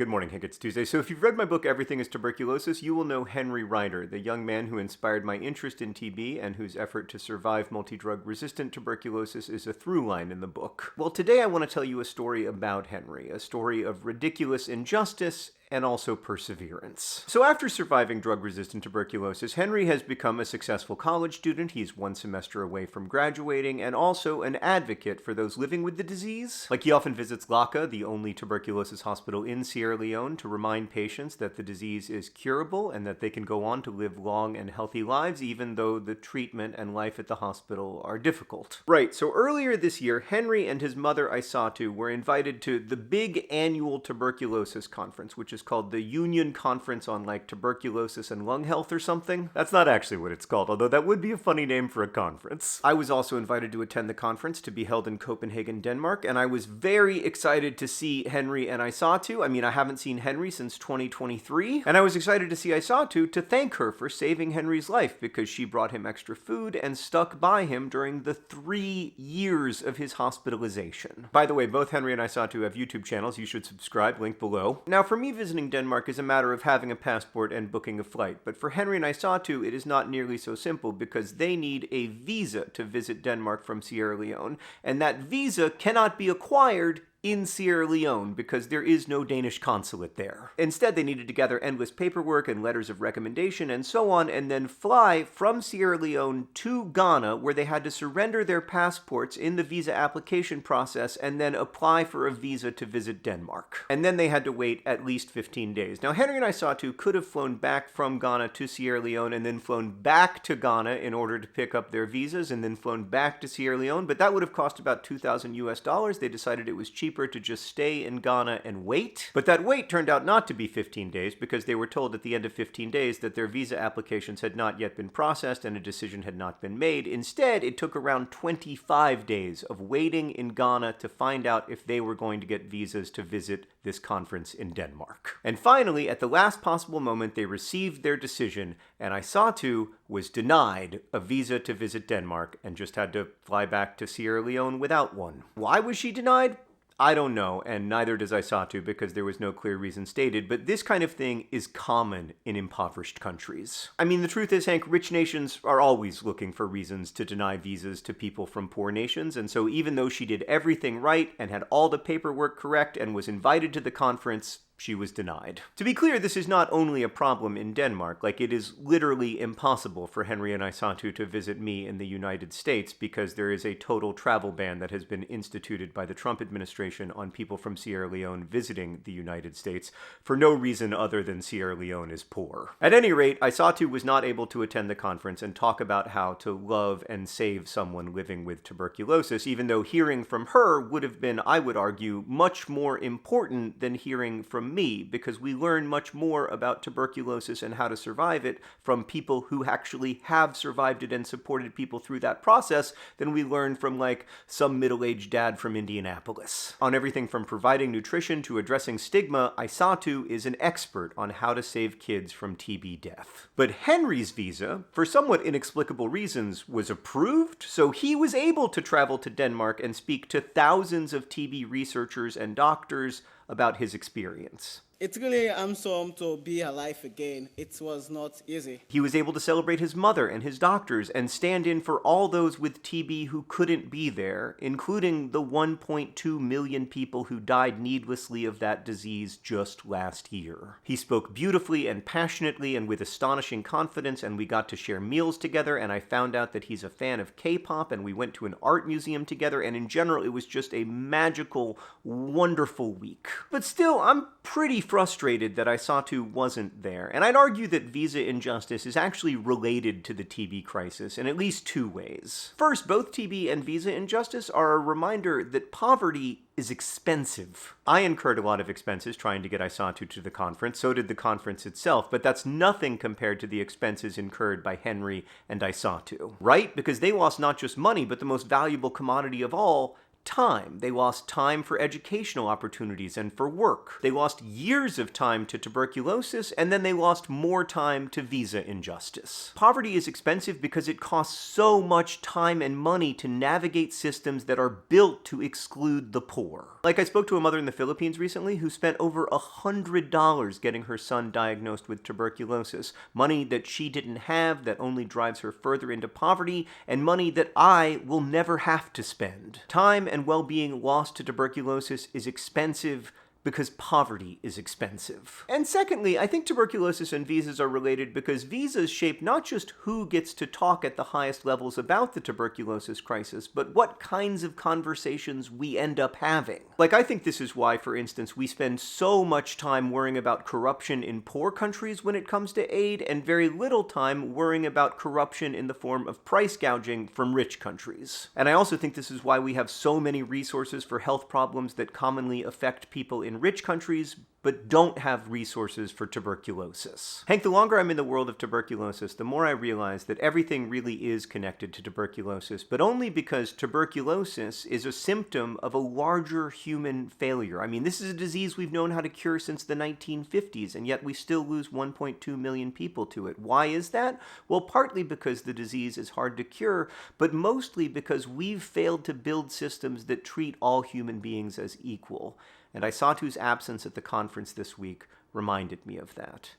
Good morning, Hank. It's Tuesday. So if you've read my book, Everything is Tuberculosis, you will know Henry Reider, the young man who inspired my interest in TB and whose effort to survive multi-drug-resistant tuberculosis is a through line in the book. Well, today I want to tell you a story about Henry, a story of ridiculous injustice and also perseverance. So after surviving drug-resistant tuberculosis, Henry has become a successful college student. He's one semester away from graduating, and also an advocate for those living with the disease. Like, he often visits LACA, the only tuberculosis hospital in Sierra Leone, to remind patients that the disease is curable and that they can go on to live long and healthy lives, even though the treatment and life at the hospital are difficult. Right, so earlier this year, Henry and his mother Isatu were invited to the big annual tuberculosis conference, which is called the Union Conference on, like, Tuberculosis and Lung Health or something. That's not actually what it's called, although that would be a funny name for a conference. I was also invited to attend the conference to be held in Copenhagen, Denmark, and I was very excited to see Henry and Isatu. I mean, I haven't seen Henry since 2023, and I was excited to see Isatu to thank her for saving Henry's life because she brought him extra food and stuck by him during the 3 years of his hospitalization. By the way, both Henry and Isatu have YouTube channels. You should subscribe, link below. Now, for me, visiting Denmark is a matter of having a passport and booking a flight, but for Henry and Isatu, it is not nearly so simple because they need a visa to visit Denmark from Sierra Leone, and that visa cannot be acquired in Sierra Leone because there is no Danish consulate there. Instead, they needed to gather endless paperwork and letters of recommendation and so on, and then fly from Sierra Leone to Ghana, where they had to surrender their passports in the visa application process and then apply for a visa to visit Denmark. And then they had to wait at least 15 days. Now, Henry and Isatu could have flown back from Ghana to Sierra Leone and then flown back to Ghana in order to pick up their visas and then flown back to Sierra Leone, but that would have cost about $2,000 US. They decided it was cheaper to just stay in Ghana and wait. But that wait turned out not to be 15 days because they were told at the end of 15 days that their visa applications had not yet been processed and a decision had not been made. Instead, it took around 25 days of waiting in Ghana to find out if they were going to get visas to visit this conference in Denmark. And finally, at the last possible moment, they received their decision, and Isatu was denied a visa to visit Denmark and just had to fly back to Sierra Leone without one. Why was she denied? I don't know, and neither does Isatu because there was no clear reason stated, but this kind of thing is common in impoverished countries. I mean, the truth is, Hank, rich nations are always looking for reasons to deny visas to people from poor nations, and so even though she did everything right and had all the paperwork correct and was invited to the conference, she was denied. To be clear, this is not only a problem in Denmark. Like, it is literally impossible for Henry and Isatu to visit me in the United States because there is a total travel ban that has been instituted by the Trump administration on people from Sierra Leone visiting the United States for no reason other than Sierra Leone is poor. At any rate, Isatu was not able to attend the conference and talk about how to love and save someone living with tuberculosis, even though hearing from her would have been, I would argue, much more important than hearing from me, because we learn much more about tuberculosis and how to survive it from people who actually have survived it and supported people through that process than we learn from, like, some middle-aged dad from Indianapolis. On everything from providing nutrition to addressing stigma, Isatu is an expert on how to save kids from TB death. But Henry's visa, for somewhat inexplicable reasons, was approved, so he was able to travel to Denmark and speak to thousands of TB researchers and doctors about his experience. It's really awesome to be alive again. It was not easy. He was able to celebrate his mother and his doctors and stand in for all those with TB who couldn't be there, including the 1.2 million people who died needlessly of that disease just last year. He spoke beautifully and passionately and with astonishing confidence, and we got to share meals together, and I found out that he's a fan of K-pop, and we went to an art museum together, and in general, it was just a magical, wonderful week. But still, I'm pretty frustrated that Isatu wasn't there, and I'd argue that visa injustice is actually related to the TB crisis in at least 2 ways. First, both TB and visa injustice are a reminder that poverty is expensive. I incurred a lot of expenses trying to get Isatu to the conference, so did the conference itself, but that's nothing compared to the expenses incurred by Henry and Isatu, right? Because they lost not just money, but the most valuable commodity of all, time. They lost time for educational opportunities and for work. They lost years of time to tuberculosis, and then they lost more time to visa injustice. Poverty is expensive because it costs so much time and money to navigate systems that are built to exclude the poor. Like, I spoke to a mother in the Philippines recently who spent over $100 getting her son diagnosed with tuberculosis. Money that she didn't have, that only drives her further into poverty, and money that I will never have to spend. Time and well-being lost to tuberculosis is expensive because poverty is expensive. And secondly, I think tuberculosis and visas are related because visas shape not just who gets to talk at the highest levels about the tuberculosis crisis, but what kinds of conversations we end up having. Like, I think this is why, for instance, we spend so much time worrying about corruption in poor countries when it comes to aid, and very little time worrying about corruption in the form of price gouging from rich countries. And I also think this is why we have so many resources for health problems that commonly affect people in rich countries, but don't have resources for tuberculosis. Hank, the longer I'm in the world of tuberculosis, the more I realize that everything really is connected to tuberculosis, but only because tuberculosis is a symptom of a larger human failure. I mean, this is a disease we've known how to cure since the 1950s, and yet we still lose 1.2 million people to it. Why is that? Well, partly because the disease is hard to cure, but mostly because we've failed to build systems that treat all human beings as equal. And Isatu's absence at the conference this week reminded me of that.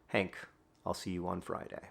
Hank, I'll see you on Friday.